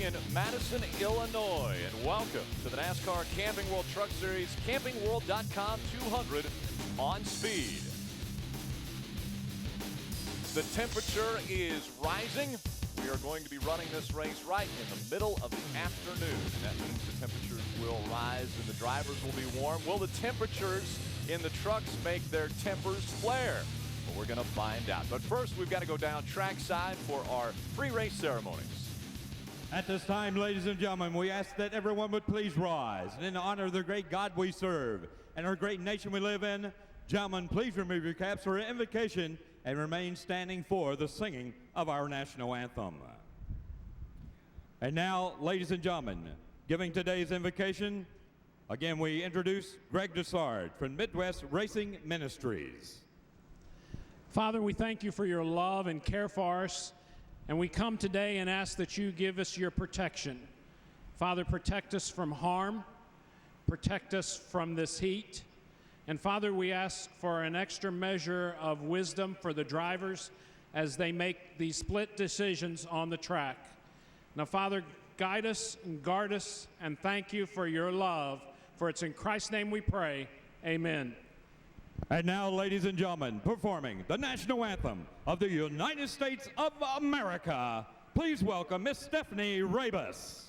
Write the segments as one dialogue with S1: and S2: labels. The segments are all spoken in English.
S1: in Madison, Illinois, and welcome to the NASCAR Camping World Truck Series, campingworld.com 200 on speed. The temperature is rising. We are going to be running this race right in the middle of the afternoon. And that means the temperatures will rise and the drivers will be warm. Will the temperatures in the trucks make their tempers flare? Well, we're going to find out. But first, we've got to go down trackside for our pre-race ceremonies.
S2: At this time, ladies and gentlemen, we ask that everyone would please rise. And in honor of the great God we serve and our great nation we live in, gentlemen, please remove your caps for invocation and remain standing for the singing of our national anthem. And now, ladies and gentlemen, giving today's invocation, again, we introduce Greg Dessard from Midwest Racing Ministries.
S3: Father, we thank you for your love and care for us, and we come today and ask that you give us your protection. Father, protect us from harm, protect us from this heat, and Father, we ask for an extra measure of wisdom for the drivers as they make these split decisions on the track. Now, Father, guide us and guard us, and thank you for your love, for it's in Christ's name we pray. Amen.
S2: And now, ladies and gentlemen, performing the national anthem of the United States of America, please welcome Miss Stephanie Rabus.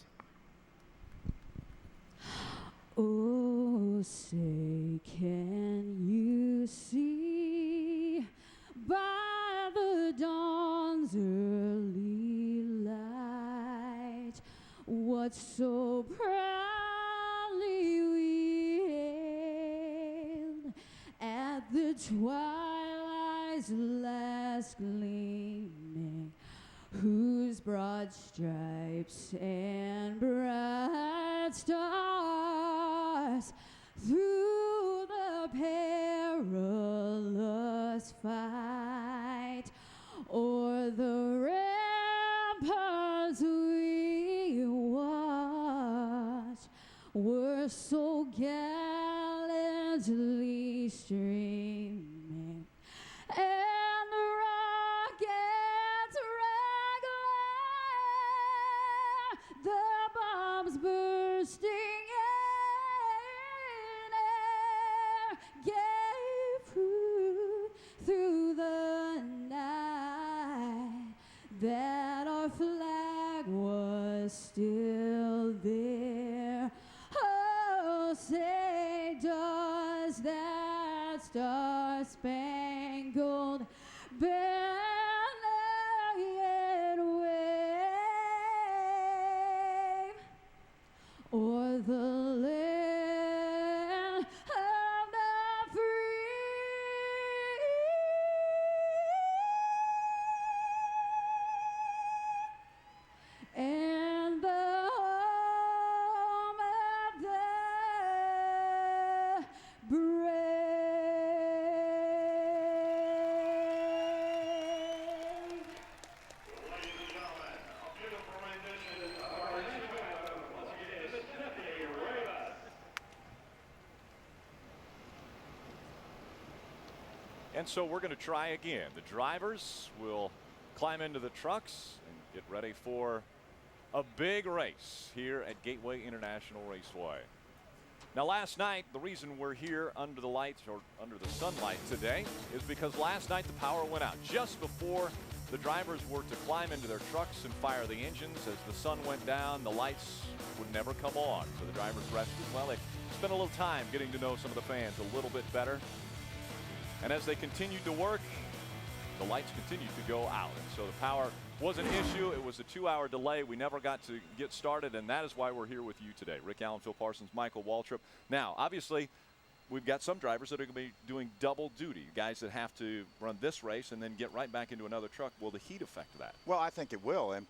S4: Oh, say, can you see by the dawn's early light what so proudly we hailed at the twilight's last gleaming, whose broad stripes and bright stars through the perilous fight o'er the ramparts we watched were so gallantly streaming, and the rockets regular, the bombs bursting in air, gave proof through the night that our flag was still there. Oh, say, does that star-spangled banner yet wave o'er the land of the free? And the home of the brave.
S5: Ladies and gentlemen, a beautiful rendition of our national anthem. Once again, Stephanie Rabus.
S1: And so we're going to try again. The drivers will climb into the trucks and get ready for a big race here at Gateway International Raceway. Now, last night, the reason we're here under the lights or under the sunlight today is because last night the power went out just before the drivers were to climb into their trucks and fire the engines. As the sun went down, the lights would never come on. So the drivers rested. Well, they spent a little time getting to know some of the fans a little bit better. And as they continued to work, the lights continued to go out. And so the power was an issue. It was a 2-hour delay. We never got to get started, and that is why we're here with you today. Rick Allen, Phil Parsons, Michael Waltrip. Now, obviously, we've got some drivers that are going to be doing double duty, guys that have to run this race and then get right back into another truck. Will the heat affect that?
S6: Well, I think it will, and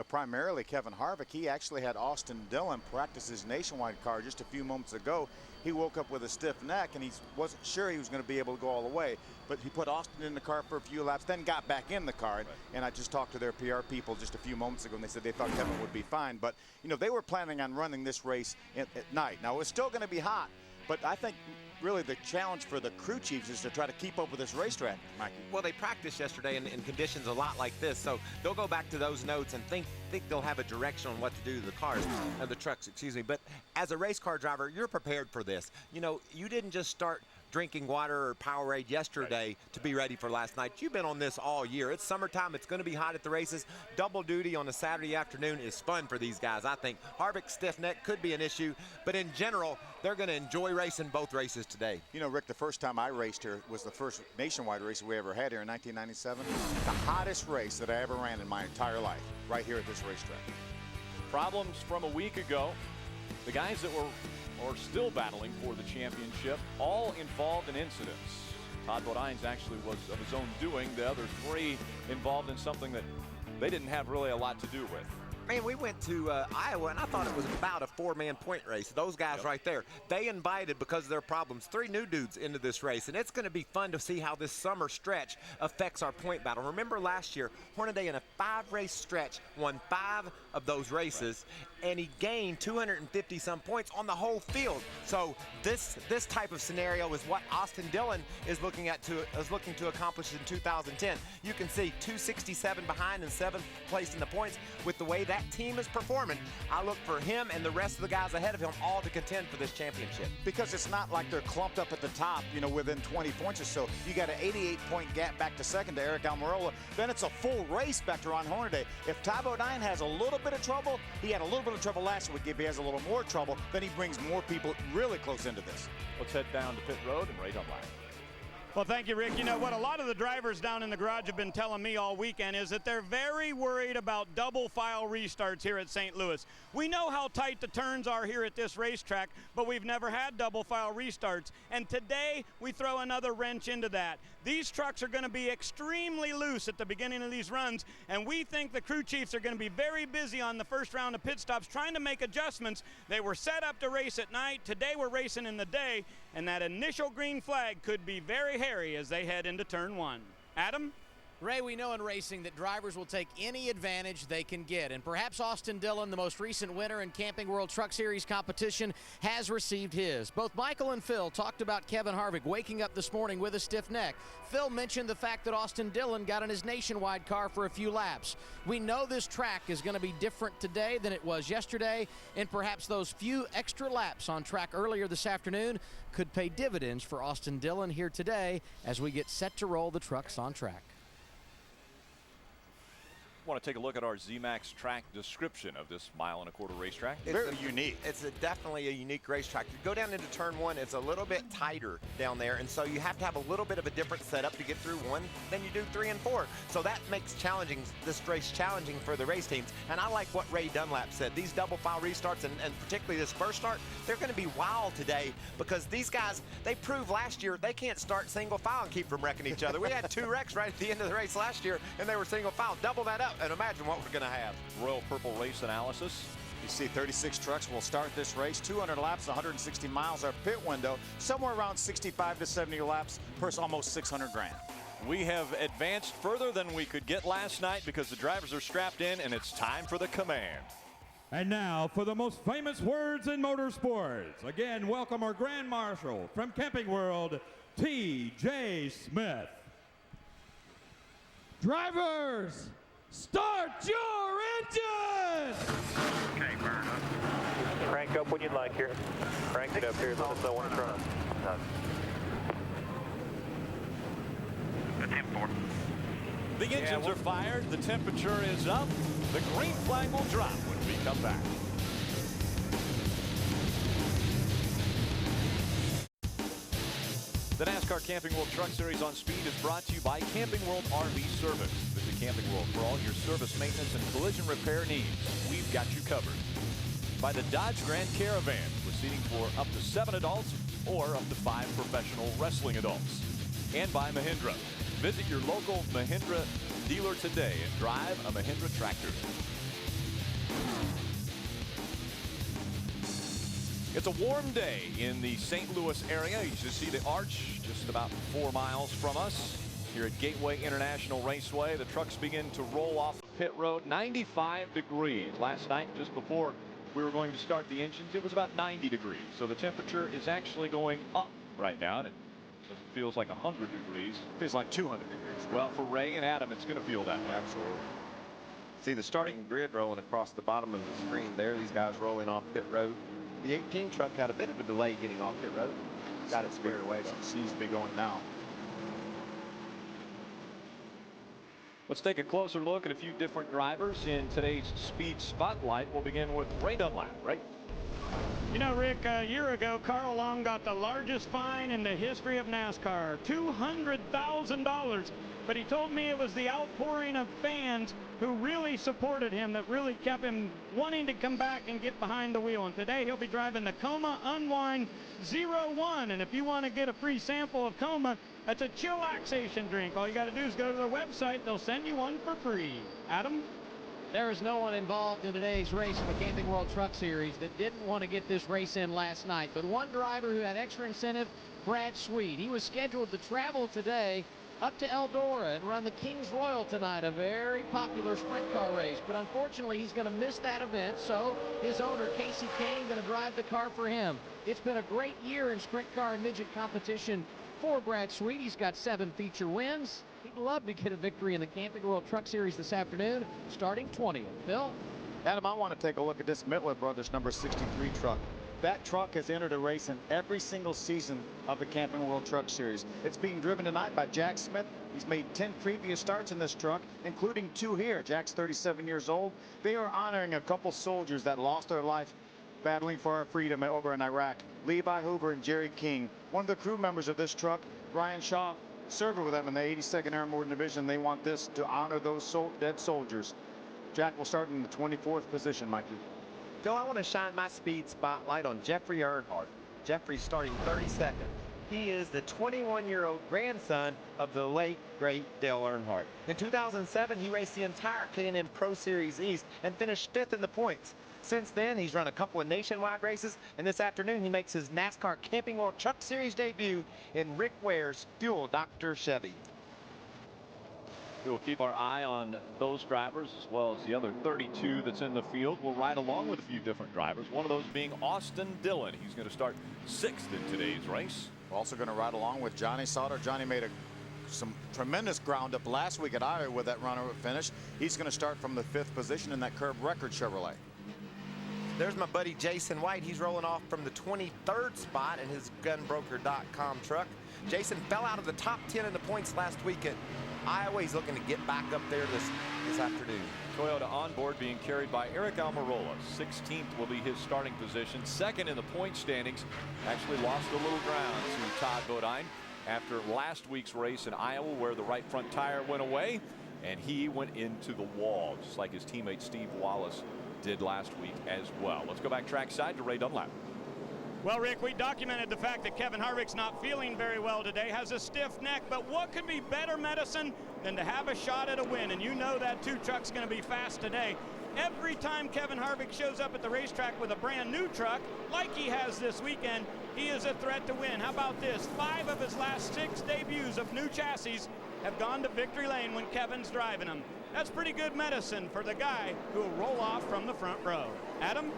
S6: primarily Kevin Harvick. He actually had Austin Dillon practice his nationwide car just a few moments ago. He woke up with a stiff neck, and he wasn't sure he was going to be able to go all the way. But he put Austin in the car for a few laps, then got back in the car. And I just talked to their PR people just a few moments ago, and they said they thought Kevin would be fine. But, you know, they were planning on running this race at night. Now, it's still going to be hot, but I think really the challenge for the crew chiefs is to try to keep up with this racetrack, Mikey.
S7: Well, they practiced yesterday in conditions a lot like this, so they'll go back to those notes and think they'll have a direction on what to do to the cars, the trucks, excuse me. But as a race car driver, you're prepared for this. You know, you didn't just start drinking water or Powerade yesterday to be ready for last night. You've been on this all year. It's summertime. It's going to be hot at the races. Double duty on a Saturday afternoon is fun for these guys, I think. Harvick's stiff neck could be an issue, but in general, they're going to enjoy racing both races today.
S6: You know, Rick, the first time I raced here was the first nationwide race we ever had here in 1997. The hottest race that I ever ran in my entire life, right here at this racetrack.
S1: Problems from a week ago. The guys that are still battling for the championship, all involved in incidents. Todd Bodines actually was of his own doing. The other three involved in something that they didn't have really a lot to do with.
S7: Man, we went to Iowa, and I thought it was about a four-man point race. Those guys right there, they invited, because of their problems, 3 new dudes into this race, and it's going to be fun to see how this summer stretch affects our point battle. Remember last year, Hornaday in a 5-race stretch won 5 of those races, and he gained 250-some points on the whole field. So this type of scenario is what Austin Dillon is looking to accomplish in 2010. You can see 267 behind and 7th place in the points. With the way that team is performing, I look for him and the rest of the guys ahead of him all to contend for this championship.
S6: Because it's not like they're clumped up at the top, you know, within 20 points or so. You got an 88-point gap back to second to Eric Almirola. Then it's a full race back to Ron Hornaday. If Todd Bodine has a little bit of trouble, he had a little bit of trouble last week. If he has a little more trouble, then he brings more people really close into this.
S1: Let's head down to pit road and Ray Dunlap.
S8: Well, thank you, Rick. You know what a lot of the drivers down in the garage have been telling me all weekend is that they're very worried about double file restarts here at St. Louis. We know how tight the turns are here at this racetrack, but we've never had double file restarts. And today we throw another wrench into that. These trucks are going to be extremely loose at the beginning of these runs, and we think the crew chiefs are going to be very busy on the first round of pit stops trying to make adjustments. They were set up to race at night. Today we're racing in the day, and that initial green flag could be very hairy as they head into turn 1. Adam?
S9: Ray, we know in racing that drivers will take any advantage they can get, and perhaps Austin Dillon, the most recent winner in Camping World Truck Series competition, has received his. Both Michael and Phil talked about Kevin Harvick waking up this morning with a stiff neck. Phil mentioned the fact that Austin Dillon got in his nationwide car for a few laps. We know this track is going to be different today than it was yesterday, and perhaps those few extra laps on track earlier this afternoon could pay dividends for Austin Dillon here today as we get set to roll the trucks on track.
S1: Want to take a look at our ZMAX track description of this 1.25 mile racetrack.
S7: It's very unique. It's definitely a unique racetrack. You go down into turn 1, it's a little bit tighter down there, and so you have to have a little bit of a different setup to get through 1 than you do 3 and 4. So that makes this race challenging for the race teams. And I like what Ray Dunlap said. These double file restarts, and particularly this first start, they're going to be wild today because these guys, they proved last year they can't start single file and keep from wrecking each other. We had 2 wrecks right at the end of the race last year, and they were single file. Double that up and imagine what we're going to have.
S1: Royal Purple race analysis.
S6: You see 36 trucks will start this race, 200 laps, 160 miles. Our pit window, somewhere around 65 to 70 laps per almost 600 grand.
S1: We have advanced further than we could get last night because the drivers are strapped in, and it's time for the command.
S2: And now for the most famous words in motorsports. Again, welcome our Grand Marshal from Camping World, T.J. Smith.
S10: Drivers, start your engine!
S5: Okay, burn up.
S11: Crank up when you'd like here. Crank it up here. Let us know when it's running.
S5: That's M4.
S1: The engines are fired. The temperature is up. The green flag will drop when we come back. The NASCAR Camping World Truck Series on Speed is brought to you by Camping World RV Service. Visit Camping World for all your service, maintenance, and collision repair needs. We've got you covered. By the Dodge Grand Caravan, with seating for up to 7 adults or up to 5 professional wrestling adults. And by Mahindra. Visit your local Mahindra dealer today and drive a Mahindra tractor. It's a warm day in the St. Louis area. You should see the arch just about 4 miles from us here at Gateway International Raceway. The trucks begin to roll off pit road. 95 degrees. Last night, just before we were going to start the engines, it was about 90 degrees. So the temperature is actually going up
S12: right now, and it feels like 100 degrees.
S6: Feels like 200 degrees.
S12: Well, for Ray and Adam, it's going to feel that way.
S7: Absolutely. See the starting grid rolling across the bottom of the screen there. These guys rolling off pit road. The 18 truck had a bit of a delay getting off pit road. Got it squared away, though.
S6: Seems to be going now.
S12: Let's take a closer look at a few different drivers in today's speed spotlight. We'll begin with Ray Dunlap. Right?
S8: You know, Rick, a year ago, Carl Long got the largest fine in the history of NASCAR, $200,000. But he told me it was the outpouring of fans who really supported him that really kept him wanting to come back and get behind the wheel. And today he'll be driving the Coma Unwind 01. And if you want to get a free sample of Coma, that's a chillaxation drink. All you got to do is go to their website. They'll send you one for free. Adam?
S9: There is no one involved in today's race in the Camping World Truck Series that didn't want to get this race in last night. But one driver who had extra incentive, Brad Sweet. He was scheduled to travel today up to Eldora and run the Kings Royal tonight, a very popular sprint car race. But unfortunately, he's going to miss that event, so his owner, Casey Kane, going to drive the car for him. It's been a great year in sprint car and midget competition for Brad Sweet. He's got 7 feature wins. He'd love to get a victory in the Camping World Truck Series this afternoon, starting 20th. Phil?
S6: Adam, I want to take a look at this Midler Brothers number 63 truck. That truck has entered a race in every single season of the Camping World Truck Series. It's being driven tonight by Jack Smith. He's made 10 previous starts in this truck, including 2 here. Jack's 37 years old. They are honoring a couple soldiers that lost their life battling for our freedom over in Iraq. Levi Hoover and Jerry King. One of the crew members of this truck, Ryan Shaw, served with them in the 82nd Airborne Division. They want this to honor those dead soldiers. Jack will start in the 24th position, Mikey.
S7: Phil, I want to shine my speed spotlight on Jeffrey Earnhardt. Jeffrey's starting 32nd. He is the 21-year-old grandson of the late, great Dale Earnhardt. In 2007, he raced the entire K&N Pro Series East and finished 5th in the points. Since then, he's run a couple of nationwide races, and this afternoon he makes his NASCAR Camping World Truck Series debut in Rick Ware's Fuel Dr. Chevy.
S12: We'll keep our eye on those drivers as well as the other 32 that's in the field. We'll ride along with a few different drivers.
S1: One of those being Austin Dillon. He's going to start 6th in today's race.
S6: We're also going to ride along with Johnny Sauter. Johnny made some tremendous ground up last week at Iowa with that runner finish. He's going to start from the 5th position in that curb record Chevrolet.
S7: There's my buddy Jason White. He's rolling off from the 23rd spot in his gunbroker.com truck. Jason fell out of the top 10 in the points last week at Iowa. He's looking to get back up there this afternoon.
S1: Toyota onboard being carried by Eric Almirola. 16th will be his starting position. 2nd in the point standings. Actually lost a little ground to Todd Bodine after last week's race in Iowa where the right front tire went away and he went into the wall just like his teammate Steve Wallace did last week as well. Let's go back trackside to Ray Dunlap.
S8: Well, Rick, we documented the fact that Kevin Harvick's not feeling very well today, has a stiff neck, but what could be better medicine than to have a shot at a win? And you know that 2 truck's going to be fast today. Every time Kevin Harvick shows up at the racetrack with a brand new truck, like he has this weekend, he is a threat to win. How about this? 5 of his last 6 debuts of new chassis have gone to victory lane when Kevin's driving them. That's pretty good medicine for the guy who will roll off from the front row. Adam?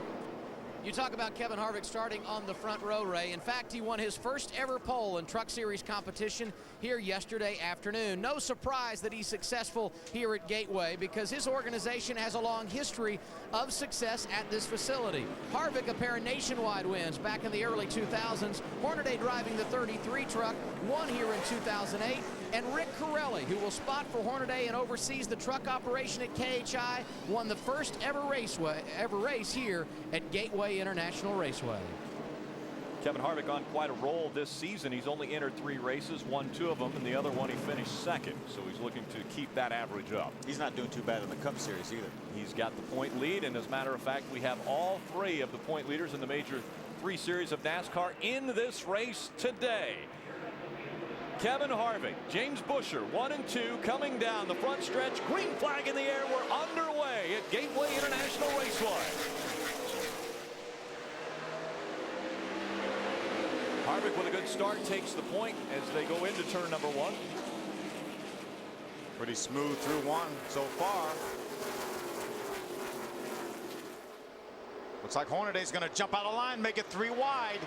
S9: You talk about Kevin Harvick starting on the front row, Ray. In fact, he won his first ever pole in Truck Series competition here yesterday afternoon. No surprise that he's successful here at Gateway because his organization has a long history of success at this facility. Harvick, a pair of nationwide wins back in the early 2000s. Hornaday driving the 33 truck, won here in 2008. And Rick Corelli, who will spot for Hornaday and oversees the truck operation at KHI, won the first ever race here at Gateway International Raceway.
S1: Kevin Harvick on quite a roll this season. He's only entered 3 races, won 2 of them, and the other one he finished 2nd. So he's looking to keep that average up.
S6: He's not doing too bad in the Cup Series either.
S1: He's got the point lead, and as a matter of fact, we have all 3 of the point leaders in the major 3 series of NASCAR in this race today. Kevin Harvick, James Busher, 1 and 2 coming down the front stretch. Green flag in the air. We're underway at Gateway International Raceway. Harvick with a good start takes the point as they go into turn number 1.
S6: Pretty smooth through 1 so far. Looks like Hornaday's going to jump out of line, make it 3 wide.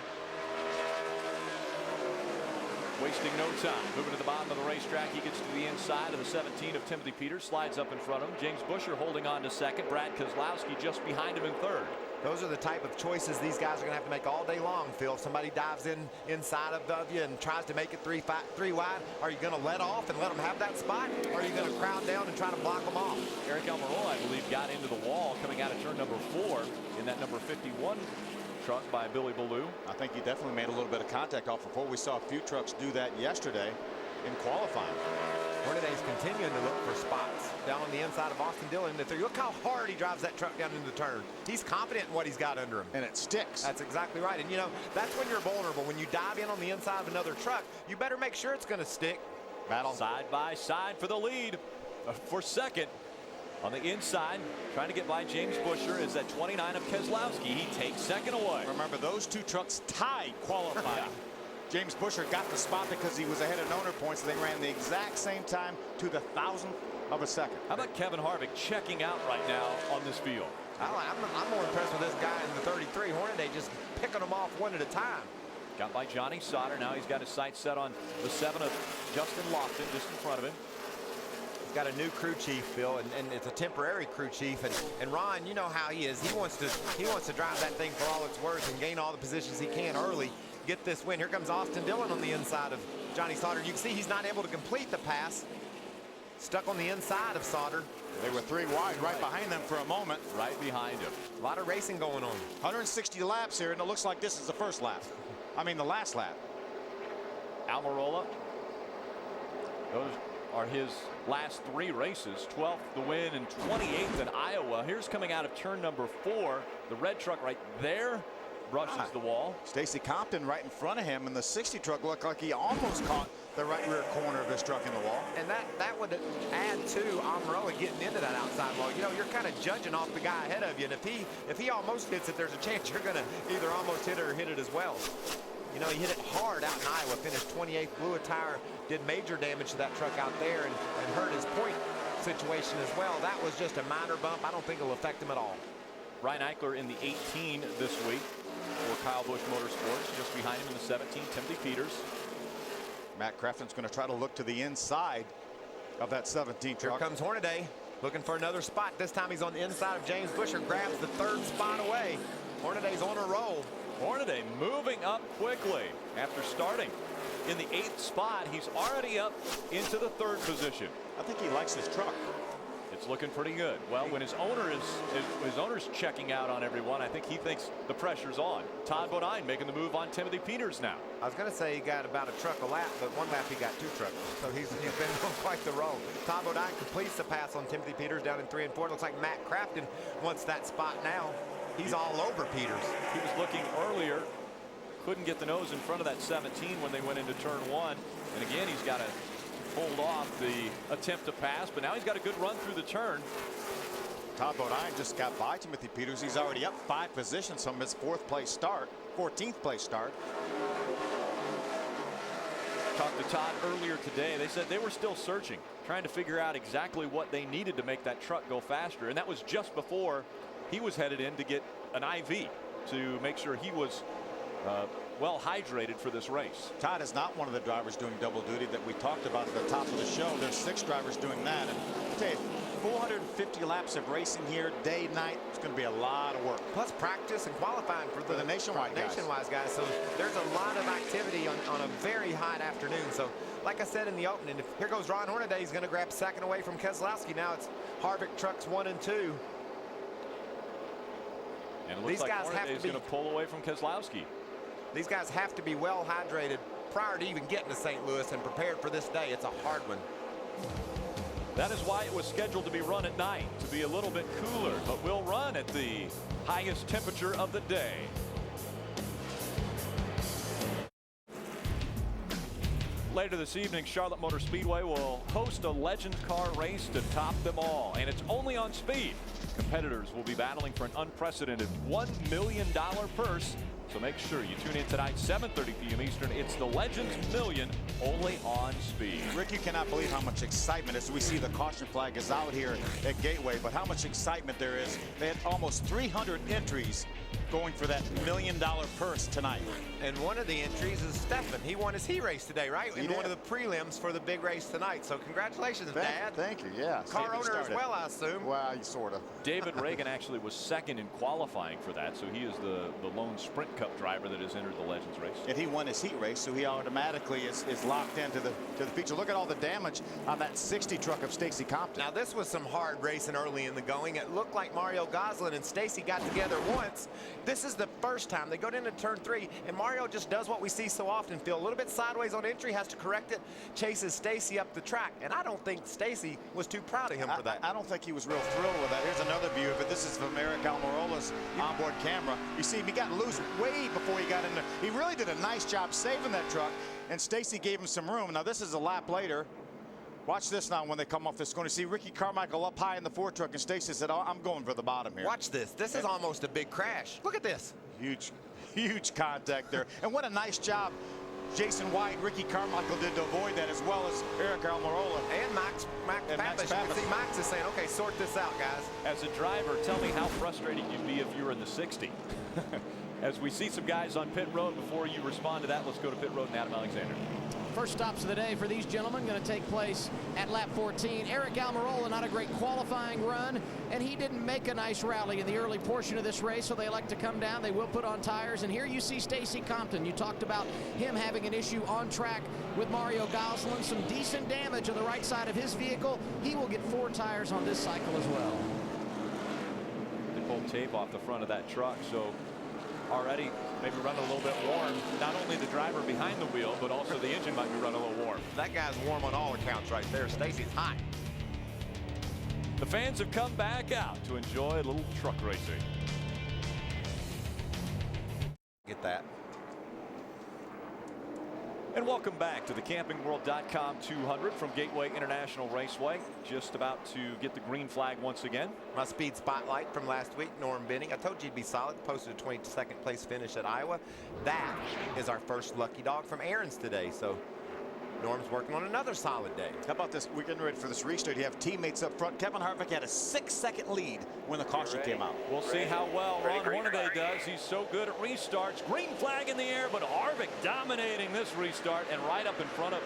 S1: wasting no time. Moving to the bottom of the racetrack. He gets to the inside of the 17 of Timothy Peters. Slides up in front of him. James Busher holding on to second. Brad Keselowski just behind him in third.
S7: Those are the type of choices these guys are going to have to make all day long, Phil. If somebody dives inside of you and tries to make it three wide, are you going to let off and let them have that spot? Or are you going to crowd down and try to block them off?
S1: Eric Almirola, I believe, got into the wall coming out of turn number 4 in that number 51 truck by Billy Ballou.
S6: I think he definitely made a little bit of contact off before. We saw a few trucks do that yesterday in qualifying.
S7: Hornaday's continuing to look for spots down on the inside of Austin Dillon. Look how hard he drives that truck down into the turn. He's confident in what he's got under him.
S6: And it sticks.
S7: That's exactly right. And, you know, that's when you're vulnerable. When you dive in on the inside of another truck, you better make sure it's going to stick.
S1: Battle side by side for the lead. For second on the inside, trying to get by James Busher is at 29 of Keselowski. He takes second away.
S6: Remember, those two trucks tied qualifying. James Busher got the spot because he was ahead of Noner points. They ran the exact same time to the 1,000th of a second.
S1: How about Kevin Harvick checking out right now on this field?
S7: I'm more impressed with this guy in the 33. Hornaday just picking them off one at a time.
S1: Got by Johnny Sauter. Now he's got his sights set on the 7 of Justin Lofton just in front of him.
S7: He's got a new crew chief, Bill, and it's a temporary crew chief. And Ron, you know how he is. He wants to drive that thing for all it's worth and gain all the positions he can early. Get this win. Here comes Austin Dillon on the inside of Johnny Sauter. You can see he's not able to complete the pass. Stuck on the inside of Sauter.
S6: They were 3 wide right behind them for a moment.
S1: Right behind him.
S7: A lot of racing going on.
S6: 160 laps here, and it looks like this is the first lap. I mean, the last lap.
S1: Almirola. Those are his last 3 races. 12th the win and 28th in Iowa. Here's coming out of turn number 4. The red truck right there brushes the wall.
S6: Stacy Compton right in front of him, and the 60 truck looked like he almost caught the right rear corner of his truck in the wall.
S7: And that would add to Almirola getting into that outside wall. You know, you're kind of judging off the guy ahead of you, and if he almost hits it, there's a chance you're going to either almost hit it or hit it as well. You know, he hit it hard out in Iowa, finished 28th, blew a tire, did major damage to that truck out there, and hurt his point situation as well. That was just a minor bump. I don't think it'll affect him at all.
S1: Ryan Eichler in the 18 this week for Kyle Busch Motorsports. Just behind him in the 17, Timothy Peters.
S6: Matt Crafton's going to try to look to the inside of that 17 truck.
S7: Here comes Hornaday looking for another spot. This time he's on the inside of James Busher, grabs the 3rd spot away. Hornaday's on a roll.
S1: Hornaday moving up quickly after starting in the 8th spot. He's already up into the 3rd position.
S6: I think he likes his truck.
S1: It's looking pretty good. Well, when his owner's checking out on everyone, I think he thinks the pressure's on. Todd Bodine making the move on Timothy Peters now.
S7: I was going to say he got about a truck a lap, but one lap he got 2 trucks. So he's been on quite the roll. Todd Bodine completes the pass on Timothy Peters down in 3 and 4. It looks like Matt Crafton wants that spot now. He's all over Peters.
S1: He was looking earlier, couldn't get the nose in front of that 17 when they went into turn 1. And again, he's got to hold off the attempt to pass, but now he's got a good run through the turn.
S6: Todd Bodine just got by Timothy Peters. He's already up 5 positions from his 14th place start.
S1: Talked to Todd earlier today. They said they were still searching, trying to figure out exactly what they needed to make that truck go faster. And that was just before he was headed in to get an IV to make sure he was well hydrated for this race.
S6: Todd is not one of the drivers doing double duty that we talked about at the top of the show. There's 6 drivers doing that. And I'll tell you, 450 laps of racing here, day, night. It's going to be a lot of work.
S7: Plus practice and qualifying for the
S6: nationwide guys.
S7: So there's a lot of activity on a very hot afternoon. So like I said in the opening, here goes Ron Hornaday. He's going to grab second away from Keselowski. Now it's Harvick trucks 1 and 2.
S1: And it looks like Hornaday's going to pull away from Keselowski.
S7: These guys have to be well hydrated prior to even getting to St. Louis and prepared for this day. It's a hard one.
S1: That is why it was scheduled to be run at night, to be a little bit cooler, but will run at the highest temperature of the day. Later this evening, Charlotte Motor Speedway will host a Legends Car race to top them all, and it's only on speed. competitors will be battling for an unprecedented $1 million purse. So make sure you tune in tonight, 7:30 p.m. Eastern. It's the Legends Million, only on Speed.
S6: Rick, you cannot believe how much excitement as we see the caution flag is out here at Gateway, but how much excitement there is. They had almost 300 entries going for that $1 million purse tonight.
S7: And one of the entries is Stefan. He won his heat race today, right?
S6: He
S7: In
S6: did.
S7: one of the prelims for the big race tonight. So congratulations, Dad.
S6: Thank you, yeah.
S7: Car owner as well, I assume.
S6: Well, sort of.
S1: David Reagan actually was second in qualifying for that, so he is the lone Sprint Cup driver that has entered the Legends race.
S6: And he won his heat race, so he automatically is locked into the feature. Look at all the damage on that 60 truck of Stacy Compton.
S7: Now, this was some hard racing early in the going. It looked like Mario Goslin and Stacy got together once. This is the first time they go into turn 3, and Mario just does what we see so often. Feel a little bit sideways on entry, has to correct it, chases Stacy up the track. And I don't think Stacy was too proud of him for that.
S6: I don't think he was real thrilled with that. Here's another view of it. This is from Eric Almirola's onboard camera. You see, he got loose way before he got in there. He really did a nice job saving that truck, and Stacy gave him some room. Now, this is a lap later. Watch this now when they come off this corner. See Ricky Carmichael up high in the Ford truck, and Stacy said, "Oh, I'm going for the bottom here."
S7: Watch this. This is almost a big crash. Look at this.
S6: Huge contact there. And what a nice job Jason White, Ricky Carmichael did to avoid that, as well as Eric Almirola.
S7: And Max Pappas. You can see Max is saying, okay, sort this out, guys.
S1: As a driver, tell me how frustrating you'd be if you were in the 60. As we see some guys on pit road, before you respond to that, let's go to pit road and Adam Alexander.
S9: First stops of the day for these gentlemen going to take place at lap 14. Eric Almirola, not a great qualifying run, and he didn't make a nice rally in the early portion of this race, so they like to come down. They will put on tires, and here you see Stacy Compton. You talked about him having an issue on track with Mario Goslin. Some decent damage on the right side of his vehicle. He will get 4 tires on this cycle as well.
S1: They pulled tape off the front of that truck, so already maybe running a little bit warm. Not only the driver behind the wheel, but also the engine might be running a little warm.
S7: That guy's warm on all accounts right there. Stacy's hot.
S1: The fans have come back out to enjoy a little truck racing.
S7: Get that.
S1: And welcome back to the CampingWorld.com 200 from Gateway International Raceway. Just about to get the green flag once again.
S7: My speed spotlight from last week, Norm Benning. I told you he'd be solid. Posted a 22nd place finish at Iowa. That is our first lucky dog from Aaron's today. So Norm's working on another solid day.
S6: How about this? We're getting ready for this restart. You have teammates up front. Kevin Harvick had a 6-second lead when the caution came out.
S1: We'll see how well Ron Hornaday does. He's so good at restarts. Green flag in the air, but Harvick dominating this restart, and right up in front of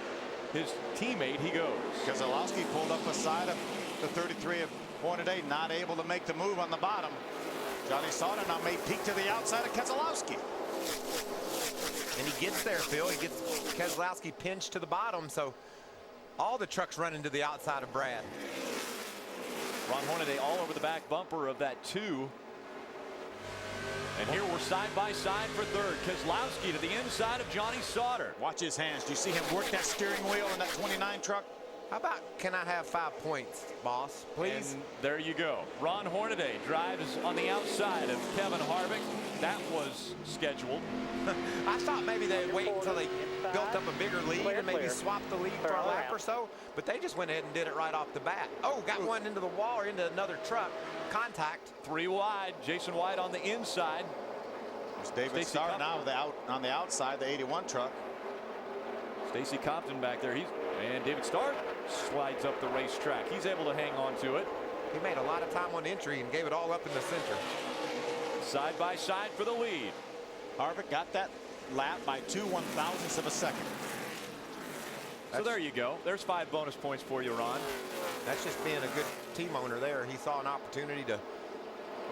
S1: his teammate he goes.
S6: Keselowski pulled up beside of the 33 of Hornaday, not able to make the move on the bottom. Johnny Sauter now may peek to the outside of Keselowski.
S7: And he gets there, Phil. He gets Keselowski pinched to the bottom, so all the trucks running to the outside of Brad.
S1: Ron Hornaday all over the back bumper of that 2. And here we're side by side for third. Keselowski to the inside of Johnny Sauter.
S6: Watch his hands. Do you see him work that steering wheel in that 29 truck?
S7: How about, can I have 5 points, boss, please?
S1: And there you go. Ron Hornaday drives on the outside of Kevin Harvick. That was scheduled.
S7: I thought maybe they'd wait until they built up a bigger lead and maybe swap the lead for a lap or so, but they just went ahead and did it right off the bat. Oh, got one into the wall or into another truck. Contact.
S1: 3 wide. Jason White on the inside.
S6: There's David Starr now on the outside, the 81 truck.
S1: Stacy Compton back there. And David Starr slides up the racetrack. He's able to hang on to it.
S7: He made a lot of time on entry and gave it all up in the center.
S1: Side by side for the lead.
S6: Harvick got that lap by 2/1000ths of a second.
S1: So there you go. There's 5 bonus points for you, Ron.
S7: That's just being a good team owner there. He saw an opportunity to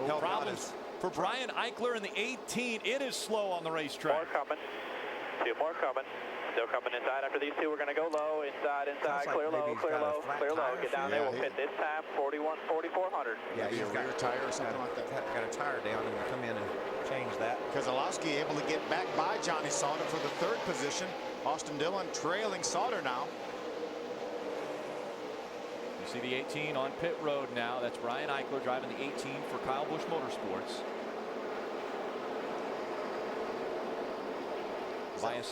S7: help
S1: problems for Brian Eichler in the 18. It is slow on the racetrack.
S11: More coming. 2 more coming. Still coming inside after these 2. We're going to go low, inside, clear low, clear low, clear low. Get down there. We'll pit this time, 4,400.
S7: Yeah, he's got a rear tire or something like that. Got a tire down and come in and change that.
S6: Keselowski able to get back by Johnny Sauter for the 3rd position. Austin Dillon trailing Sauter now.
S1: You see the 18 on pit road now. That's Brian Eichler driving the 18 for Kyle Busch Motorsports.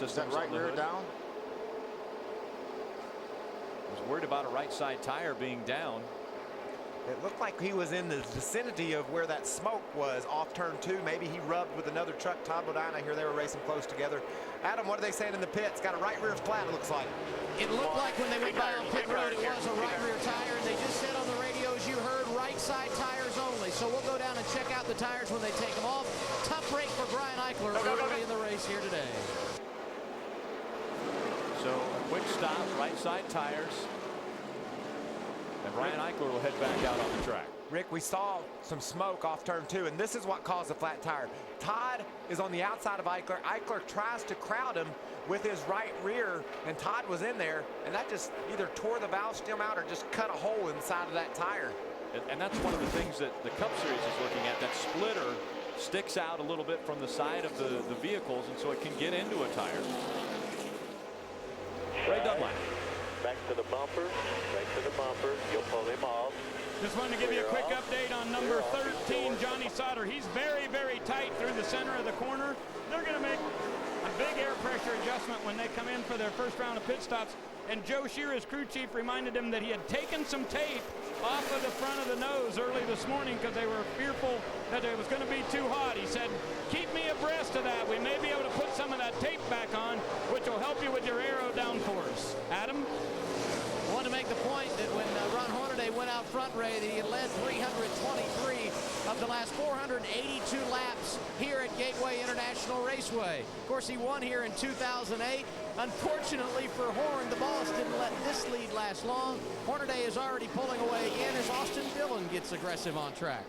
S6: Is that right rear down?
S1: I was worried about a right side tire being down.
S7: It looked like he was in the vicinity of where that smoke was off turn 2. Maybe he rubbed with another truck. Todd Bodine, I hear they were racing close together. Adam, what are they saying in the pits? Got a right rear flat, it looks like.
S9: It looked like when they went by on pit road, it was a right rear tire, and they just said on the radios, you heard right side tires only. So we'll go down and check out the tires when they take them off. Tough break for Brian Eichler early in the race here today.
S1: So a quick stop, right side tires. And Brian Eichler will head back out on the track.
S7: Rick, we saw some smoke off turn 2, and this is what caused the flat tire. Todd is on the outside of Eichler. Eichler tries to crowd him with his right rear, and Todd was in there, and that just either tore the valve stem out or just cut a hole inside of that tire.
S1: And that's one of the things that the Cup Series is looking at. That splitter sticks out a little bit from the side of the vehicles, and so it can get into a tire. Ray Dunlap.
S11: Back to the bumper, back to the bumper. You'll pull him off.
S8: Just wanted to give you a quick update on number 13, Johnny Sauter. He's very, very tight through the center of the corner. They're going to make a big air pressure adjustment when they come in for their first round of pit stops. And Joe Shearer's crew chief reminded him that he had taken some tape off of the front of the nose early this morning because they were fearful that it was going to be too hot. He said, keep me abreast of that. We may be able to put some of that tape back on, which will help you with your aero downforce. Adam?
S9: I want to make the point that when Ron Hornaday went out front, Ray, that he had led 323 of the last 482 laps here at Gateway International Raceway. Of course, he won here in 2008. Unfortunately for Horn, the boss didn't let this lead last long. Hornaday is already pulling away again as Austin Dillon gets aggressive on track.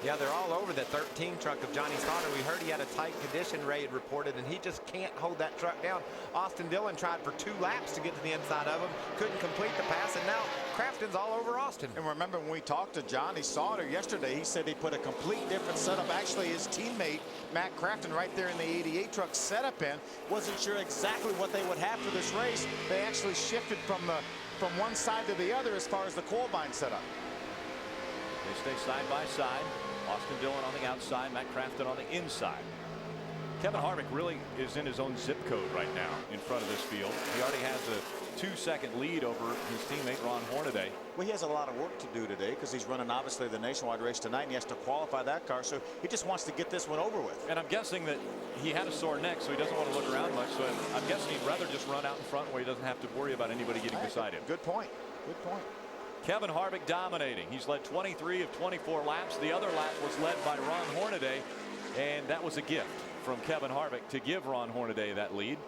S7: Yeah, they're all over that 13 truck of Johnny Sauter. We heard he had a tight condition, Ray had reported, and he just can't hold that truck down. Austin Dillon tried for 2 laps to get to the inside of him, couldn't complete the pass, and now Crafton's all over Austin.
S6: And remember when we talked to Johnny Sauter yesterday, he said he put a complete different setup. Actually, his teammate, Matt Crafton, right there in the 88 truck setup in, wasn't sure exactly what they would have for this race. They actually shifted from one side to the other as far as the coil bind setup.
S1: They stay side by side. Austin Dillon on the outside, Matt Crafton on the inside. Kevin Harvick really is in his own zip code right now in front of this field. He already has a 2-second lead over his teammate Ron Hornaday.
S6: Well, he has a lot of work to do today because he's running obviously the nationwide race tonight, and he has to qualify that car, so he just wants to get this one over with.
S1: And I'm guessing that he had a sore neck, so he doesn't want to look around much, so I'm guessing he'd rather just run out in front where he doesn't have to worry about anybody getting beside him.
S6: Good point. Good point.
S1: Kevin Harvick dominating. He's led 23 of 24 laps. The other lap was led by Ron Hornaday, and that was a gift from Kevin Harvick to give Ron Hornaday that lead.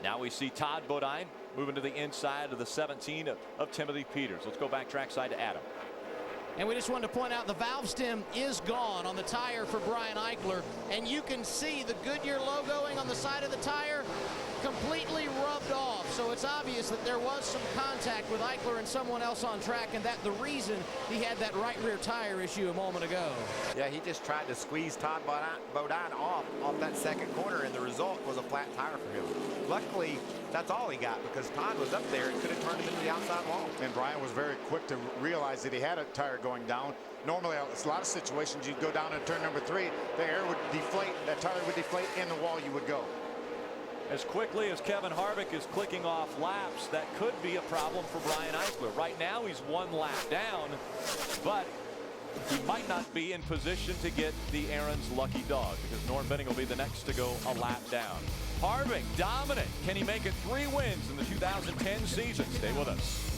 S1: Now we see Todd Bodine moving to the inside of the 17 of Timothy Peters. Let's go back trackside to Adam.
S9: And we just wanted to point out the valve stem is gone on the tire for Brian Eichler, and you can see the Goodyear logoing on the side of the tire completely rubbed off. So it's obvious that there was some contact with Eichler and someone else on track, and that the reason he had that right rear tire issue a moment ago.
S7: Yeah, he just tried to squeeze Todd Bodine off that second corner, and the result was a flat tire for him. Luckily, that's all he got because Todd was up there and could have turned him into the outside wall.
S6: And Brian was very quick to realize that he had a tire going down. Normally, it's a lot of situations you'd go down in turn number 3, the air would deflate, that tire would deflate, in the wall you would go.
S1: As quickly as Kevin Harvick is clicking off laps, that could be a problem for Brian Eichler. Right now he's 1 lap down, but he might not be in position to get the Aaron's lucky dog because Norm Benning will be the next to go a lap down. Harvick dominant. Can he make it 3 wins in the 2010 season? Stay with us.